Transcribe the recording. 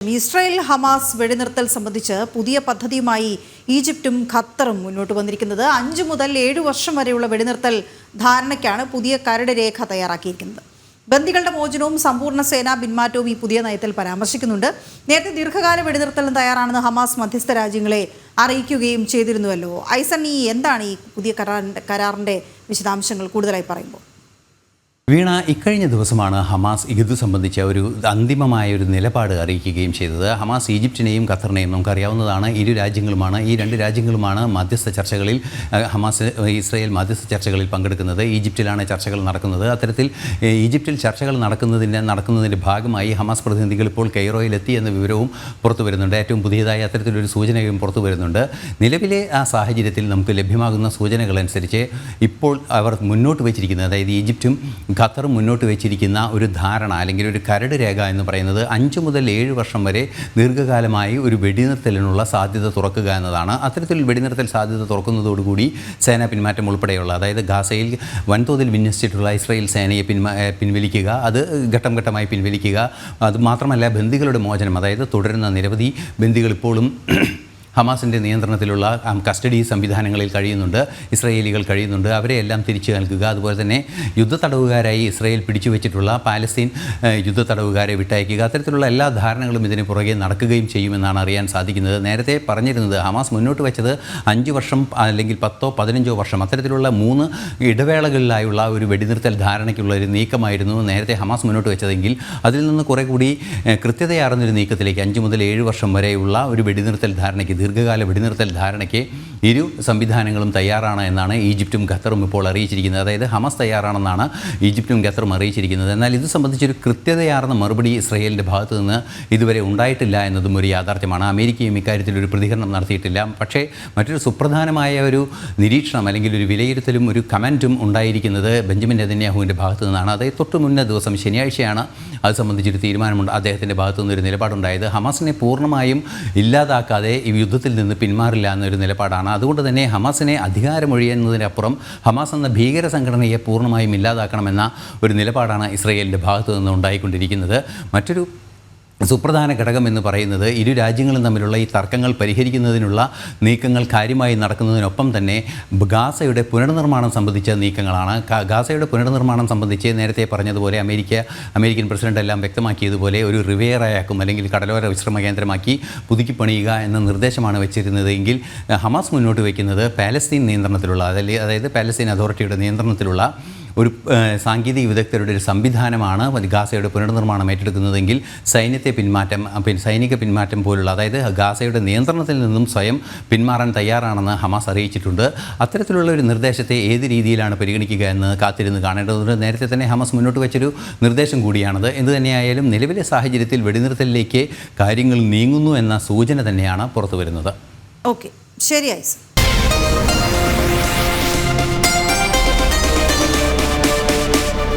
Israel Hamas വെടിനിർത്തൽ സംബന്ധിച്ച് പുതിയ പദ്ധതിയുമായി ഈജിപ്തും ഖത്തറും മുന്നോട്ട് വന്നിരിക്കുന്നത് 5 മുതൽ 7 വർഷം വരെയുള്ള വെടിനിർത്തൽ ധാരണയ്ക്കാണ് പുതിയ കരട് രേഖ തയ്യാറാക്കിയിരിക്കുന്നത്. ബന്ദികളുടെ മോചനവും സമ്പൂർണ്ണ സേനാ പിന്മാറ്റവും ഈ പുതിയ നയത്തിൽ പരാമർശിക്കുന്നുണ്ട്. നേരത്തെ ദീർഘകാല വെടിനിർത്തലും തയ്യാറാണെന്ന് ഹമാസ് മധ്യസ്ഥ രാജ്യങ്ങളെ അറിയിക്കുകയും ചെയ്തിരുന്നുവല്ലോ. ഐസൺ, എന്താണ് ഈ പുതിയ കരാറിന്റെ വിശദാംശങ്ങൾ കൂടുതലായി പറയുമ്പോൾ? വീണ, ഇക്കഴിഞ്ഞ ദിവസമാണ് ഹമാസ് ഇത് സംബന്ധിച്ച ഒരു അന്തിമമായ ഒരു നിലപാട് അറിയിക്കുകയും ചെയ്തത്. ഹമാസ് ഈജിപ്തിനെയും ഖത്തറിനെയും നമുക്കറിയാവുന്നതാണ്. ഈ രണ്ട് രാജ്യങ്ങളുമാണ് മധ്യസ്ഥ ചർച്ചകളിൽ ഇസ്രായേൽ മധ്യസ്ഥ ചർച്ചകളിൽ പങ്കെടുക്കുന്നത്. ഈജിപ്തിലാണ് ചർച്ചകൾ നടക്കുന്നത്. അത്തരത്തിൽ ഈജിപ്തിൽ ചർച്ചകൾ നടക്കുന്നതിൻ്റെ ഭാഗമായി ഹമാസ് പ്രതിനിധികൾ ഇപ്പോൾ കെയ്റോയിലെത്തി എന്ന വിവരവും പുറത്തു വരുന്നുണ്ട്. ഏറ്റവും പുതിയതായി അത്തരത്തിലൊരു സൂചനയും പുറത്തു വരുന്നുണ്ട്. നിലവിലെ ആ സാഹചര്യത്തിൽ നമുക്ക് ലഭ്യമാകുന്ന സൂചനകളനുസരിച്ച് ഇപ്പോൾ അവർ മുന്നോട്ട് വച്ചിരിക്കുന്നത്, അതായത് ഈജിപ്തും ഖത്തർ മുന്നോട്ട് വെച്ചിരിക്കുന്ന ഒരു ധാരണ അല്ലെങ്കിൽ ഒരു കരട് രേഖ എന്ന് പറയുന്നത് 5 മുതൽ 7 വർഷം വരെ ദീർഘകാലമായി ഒരു വെടിനിർത്തലിനുള്ള സാധ്യത തുറക്കുക എന്നതാണ്. അത്തരത്തിൽ വെടിനിർത്തൽ സാധ്യത തുറക്കുന്നതോടുകൂടി സേനാ പിന്മാറ്റം ഉൾപ്പെടെയുള്ള, അതായത് ഗാസയിൽ വൻതോതിൽ വിന്യസിച്ചിട്ടുള്ള ഇസ്രായേൽ സേനയെ പിൻവലിക്കുക, അത് ഘട്ടം ഘട്ടമായി പിൻവലിക്കുക. അതുമാത്രമല്ല, ബന്ദികളുടെ മോചനം, അതായത് തുടരുന്ന നിരവധി ബന്ദികൾ ഇപ്പോഴും ഹമാസിൻ്റെ നിയന്ത്രണത്തിലുള്ള കസ്റ്റഡി സംവിധാനങ്ങളിൽ ഇസ്രായേലികൾ കഴിയുന്നുണ്ട്. അവരെയെല്ലാം തിരിച്ചു നൽകുക. അതുപോലെ തന്നെ യുദ്ധത്തടവുകാരായി ഇസ്രായേൽ പിടിച്ചു വെച്ചിട്ടുള്ള പാലസ്തീൻ യുദ്ധത്തടവുകാരെ വിട്ടയക്കുക. അത്തരത്തിലുള്ള എല്ലാ ധാരണകളും ഇതിന് പുറകെ നടക്കുകയും ചെയ്യുമെന്നാണ് അറിയാൻ സാധിക്കുന്നത്. നേരത്തെ പറഞ്ഞിരുന്നത് ഹമാസ് മുന്നോട്ട് വെച്ചത് 5 വർഷം അല്ലെങ്കിൽ 10 15 വർഷം അത്തരത്തിലുള്ള 3 ഇടവേളകളിലായുള്ള ഒരു വെടിനിർത്തൽ ധാരണയ്ക്കുള്ള ഒരു നീക്കമായിരുന്നു നേരത്തെ ഹമാസ് മുന്നോട്ട് വെച്ചതെങ്കിൽ അതിൽ നിന്ന് കുറെ കൂടി കൃത്യതയാർന്നൊരു നീക്കത്തിലേക്ക് 5 മുതൽ 7 വർഷം വരെയുള്ള ഒരു വെടിനിർത്തൽ ധാരണയ്ക്ക്, ദീർഘകാല വെടിനിർത്തൽ ധാരണയ്ക്ക് ഇരു സംവിധാനങ്ങളും തയ്യാറാണ് എന്നാണ് ഈജിപ്തും ഖത്തറും ഇപ്പോൾ അറിയിച്ചിരിക്കുന്നത്. അതായത് ഹമാസ് തയ്യാറാണെന്നാണ് ഈജിപ്തും ഖത്തറും അറിയിച്ചിരിക്കുന്നത്. എന്നാൽ ഇത് സംബന്ധിച്ചൊരു കൃത്യതയാർന്ന മറുപടി ഇസ്രായേലിൻ്റെ ഭാഗത്തു നിന്ന് ഇതുവരെ ഉണ്ടായിട്ടില്ല എന്നതും ഒരു യാഥാർത്ഥ്യമാണ്. അമേരിക്കയും ഇക്കാര്യത്തിൽ ഒരു പ്രതികരണം നടത്തിയിട്ടില്ല. പക്ഷേ മറ്റൊരു സുപ്രധാനമായ ഒരു നിരീക്ഷണം അല്ലെങ്കിൽ ഒരു വിലയിരുത്തലും ഒരു കമൻറ്റും ഉണ്ടായിരിക്കുന്നത് ബെഞ്ചമിൻ നെതന്യാഹുവിൻ്റെ ഭാഗത്തു നിന്നാണ്. അതായത് തൊട്ട് മുന്നേ ദിവസം ശനിയാഴ്ചയാണ് അത് സംബന്ധിച്ചൊരു തീരുമാനമുണ്ട്. അദ്ദേഹത്തിൻ്റെ ഭാഗത്തു നിന്നൊരു നിലപാടുണ്ടായത് ഹമാസിനെ പൂർണ്ണമായും ഇല്ലാതാക്കാതെ ഈ യുദ്ധത്തിൽ നിന്ന് പിന്മാറില്ല എന്നൊരു നിലപാടാണ്. അതുകൊണ്ട് തന്നെ ഹമാസിനെ അധികാരമൊഴിയുന്നതിനപ്പുറം ഹമാസ് എന്ന ഭീകര സംഘടനയെ പൂർണ്ണമായും ഇല്ലാതാക്കണമെന്ന ഒരു നിലപാടാണ് ഇസ്രായേലിൻ്റെ ഭാഗത്തു നിന്ന് ഉണ്ടായിക്കൊണ്ടിരിക്കുന്നത്. മറ്റൊരു സുപ്രധാന ഘടകം എന്ന് പറയുന്നത് ഇരു രാജ്യങ്ങളും തമ്മിലുള്ള ഈ തർക്കങ്ങൾ പരിഹരിക്കുന്നതിനുള്ള നീക്കങ്ങൾ കാര്യമായി നടക്കുന്നതിനൊപ്പം തന്നെ ഗാസയുടെ പുനർനിർമ്മാണം സംബന്ധിച്ച നീക്കങ്ങളാണ്. ഗാസയുടെ പുനർനിർമ്മാണം സംബന്ധിച്ച് നേരത്തെ പറഞ്ഞതുപോലെ അമേരിക്കൻ പ്രസിഡന്റ് എല്ലാം വ്യക്തമാക്കിയതുപോലെ ഒരു റിവേറയാക്കും അല്ലെങ്കിൽ കടലോര വിശ്രമ കേന്ദ്രമാക്കി പുതുക്കി പണിയുക എന്ന നിർദ്ദേശമാണ് വെച്ചിരുന്നത്. എങ്കിൽ ഹമാസ് മുന്നോട്ട് വയ്ക്കുന്നത് പാലസ്തീൻ നിയന്ത്രണത്തിലുള്ള, അതായത് പാലസ്തീൻ അതോറിറ്റിയുടെ നിയന്ത്രണത്തിലുള്ള ഒരു സാങ്കേതിക വിദഗ്ധരുടെ ഒരു സംവിധാനമാണ് ഗാസയുടെ പുനർനിർമ്മാണം ഏറ്റെടുക്കുന്നതെങ്കിൽ സൈനിക പിന്മാറ്റം പോലുള്ള, അതായത് ഗാസയുടെ നിയന്ത്രണത്തിൽ നിന്നും സ്വയം പിന്മാറാൻ തയ്യാറാണെന്ന് ഹമാസ് അറിയിച്ചിട്ടുണ്ട്. അത്തരത്തിലുള്ള ഒരു നിർദ്ദേശത്തെ ഏത് രീതിയിലാണ് പരിഗണിക്കുക എന്ന് കാത്തിരുന്ന് കാണേണ്ടതുണ്ട്. നേരത്തെ തന്നെ ഹമാസ് മുന്നോട്ട് വെച്ചൊരു നിർദ്ദേശം കൂടിയാണത്. എന്തു തന്നെയായാലും നിലവിലെ സാഹചര്യത്തിൽ വെടിനിർത്തലിലേക്ക് കാര്യങ്ങൾ നീങ്ങുന്നു എന്ന സൂചന തന്നെയാണ് പുറത്തു വരുന്നത്. ഓക്കെ, ശരി ഐസൺ.